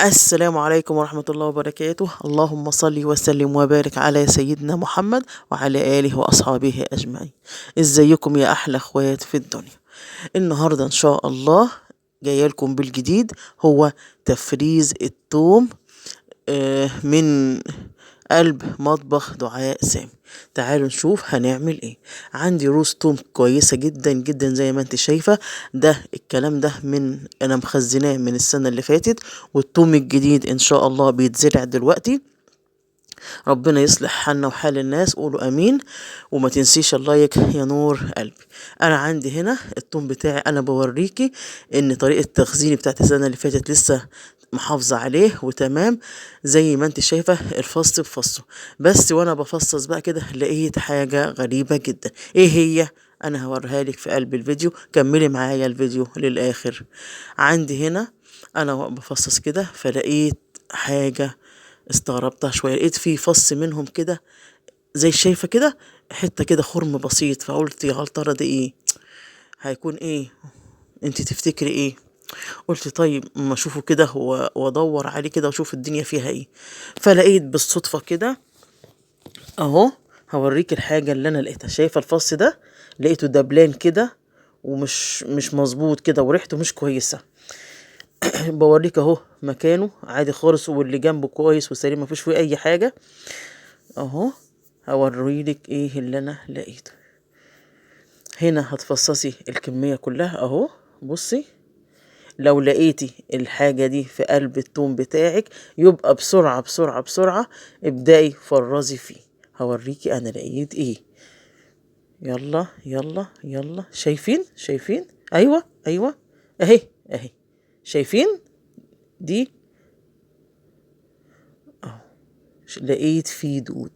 السلام عليكم ورحمة الله وبركاته. اللهم صل وسلم وبارك على سيدنا محمد وعلى آله وأصحابه أجمعين. ازيكم يا أحلى اخوات في الدنيا؟ النهاردة إن شاء الله جاية لكم بالجديد، هو تفريز الثوم من قلب مطبخ دعاء سامي. تعالوا نشوف هنعمل ايه. عندي روز توم كويسة جدا جدا زي ما انت شايفة. ده الكلام ده انا مخزناه من السنة اللي فاتت، والثوم الجديد ان شاء الله بيتزرع دلوقتي. ربنا يصلح حالنا وحال الناس، قولوا امين. وما تنسيش اللايك يا نور قلبي. انا عندي هنا الثوم بتاعي، انا بوريكي ان طريقة تخزيني بتاعت السنة اللي فاتت لسه محافظة عليه وتمام زي ما انت شايفة، الفص بفصه. بس وانا بفصص بقى كده لقيت حاجة غريبة جدا. ايه هي؟ انا هوريها لك في قلب الفيديو، كملي معايا الفيديو للاخر. عندي هنا انا بفصص كده فلقيت حاجة استغربتها شوية. لقيت في فص منهم كده زي شايفة كده حتة كده خرم بسيط، فقلت يا ترى ده ايه؟ هيكون ايه؟ انت تفتكري ايه؟ قلت طيب ما اشوفه كده وادور عليه كده واشوف الدنيا فيها ايه. فلقيت بالصدفة كده اهو. هوريك الحاجة اللي انا لقيتها. شايفة الفص ده؟ لقيته دبلان كده ومش مظبوط كده وريحته مش كويسة. بوريك اهو مكانه عادي خالص، واللي جنبه كويس وسليم مفيش فيه اي حاجة اهو. هوريلك ايه اللي انا لقيته. هنا هتفصصي الكمية كلها اهو. بصي، لو لقيتي الحاجة دي في قلب التوم بتاعك يبقى بسرعة بسرعة بسرعة ابدأي فرزي فيه. هوريكي انا لقيت ايه. يلا يلا يلا، شايفين؟ ايوه ايوه، اهي اهي، شايفين دي؟ لقيت فيه دود.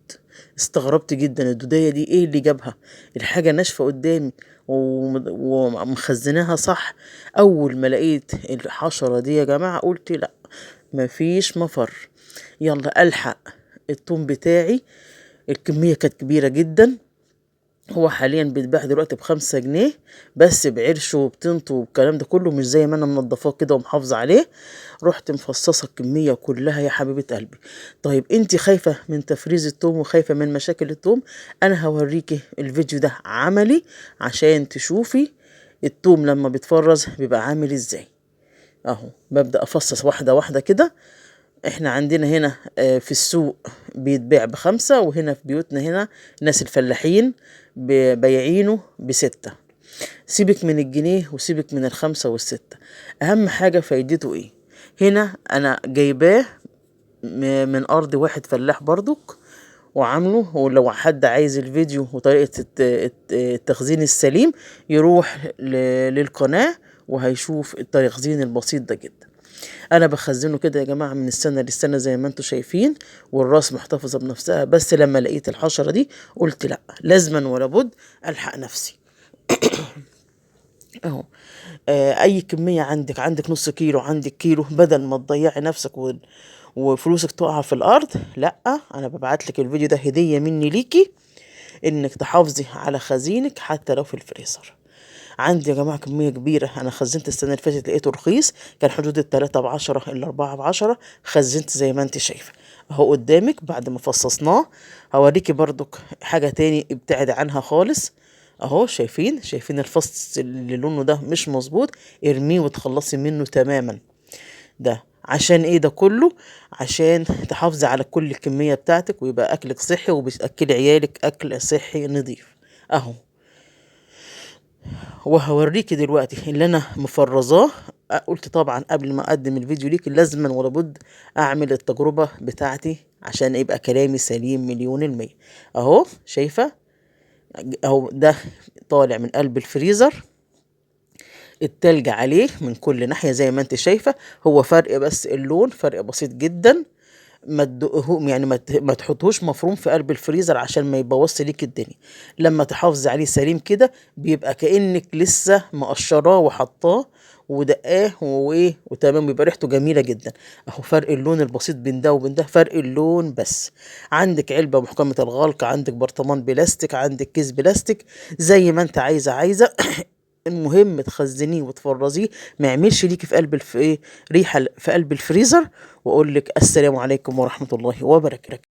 استغربت جدا، الدودية دي ايه اللي جابها؟ الحاجة ناشفة قدامي ومخزناها صح. اول ما لقيت الحشرة دي يا جماعة قلت لا، مفيش مفر. يلا الحق الثوم بتاعي. الكمية كانت كبيرة جدا. هو حاليا بيتباع دلوقتي ب5 جنيه، بس بعرشه وبطينته والكلام ده كله، مش زي ما انا منضفاه كده ومحافظة عليه. رحت مفصصة الكمية كلها يا حبيبة قلبي. طيب انت خايفة من تفريز التوم وخايفة من مشاكل التوم؟ انا هوريكي الفيديو ده عملي عشان تشوفي التوم لما بيتفرز بيبقى عامل ازاي. اهو ببدأ افصص واحدة واحدة كده. احنا عندنا هنا في السوق بيتباع ب5، وهنا في بيوتنا هنا ناس الفلاحين بايعينه ب6. سيبك من الجنيه وسيبك من ال5 وال6، اهم حاجة فايدته ايه. هنا انا جايباه من ارض واحد فلاح برضك وعامله. ولو حد عايز الفيديو وطريقة التخزين السليم يروح للقناة وهيشوف التخزين البسيط ده جدا. انا بخزنه كده يا جماعه من السنه للسنه زي ما انتم شايفين، والراس محتفظه بنفسها. بس لما لقيت الحشره دي قلت لا، لازما ولا بد الحق نفسي. اهو. اي كميه عندك نص كيلو، عندك كيلو، بدل ما تضيعي نفسك وفلوسك تقع في الارض، لا، انا ببعت لك الفيديو ده هديه مني ليكي، انك تحافظي على خزينك حتى لو في الفريزر. عندي يا جماعة كمية كبيرة. أنا خزنت السنة اللي فاتت لقيته رخيص، كان حدود ال3 ب10 ال4 ب10. خزنت زي ما انت شايفة اهو قدامك بعد ما فصصناه. هوريكي برضك حاجة تاني ابتعد عنها خالص اهو. شايفين الفص اللي لونه ده مش مظبوط؟ ارميه وتخلصي منه تماما. ده عشان ايه ده كله؟ عشان تحافظي على كل الكمية بتاعتك ويبقى اكلك صحي وبتأكلي عيالك اكل صحي نظيف اهو. وهوريكي دلوقتي اللي انا مفرزاه. قلت طبعا قبل ما اقدم الفيديو ليك لازما ولا بد اعمل التجربة بتاعتي عشان يبقى كلامي سليم 1000000. اهو شايفة اهو، ده طالع من قلب الفريزر، التلج عليه من كل ناحية زي ما انت شايفة. هو فرق بس اللون، فرق بسيط جدا. ما تدقه يعني ما تحطهوش مفروم في قلب الفريزر عشان ما يبوظش ليك الدنيا. لما تحافظي عليه سليم كده بيبقى كأنك لسه مقشراه وحطاه ودقاه وايه وتمام، بيبقى ريحته جميله جدا. اهو فرق اللون البسيط بين ده وبين ده، فرق اللون بس. عندك علبه محكمه الغلق، عندك برطمان بلاستيك، عندك كيس بلاستيك، زي ما انت عايزه. المهم تخزنيه وتفرزيه، ما يعملش ليكي في قلب ريحة في قلب الفريزر. واقول لك السلام عليكم ورحمة الله وبركاته.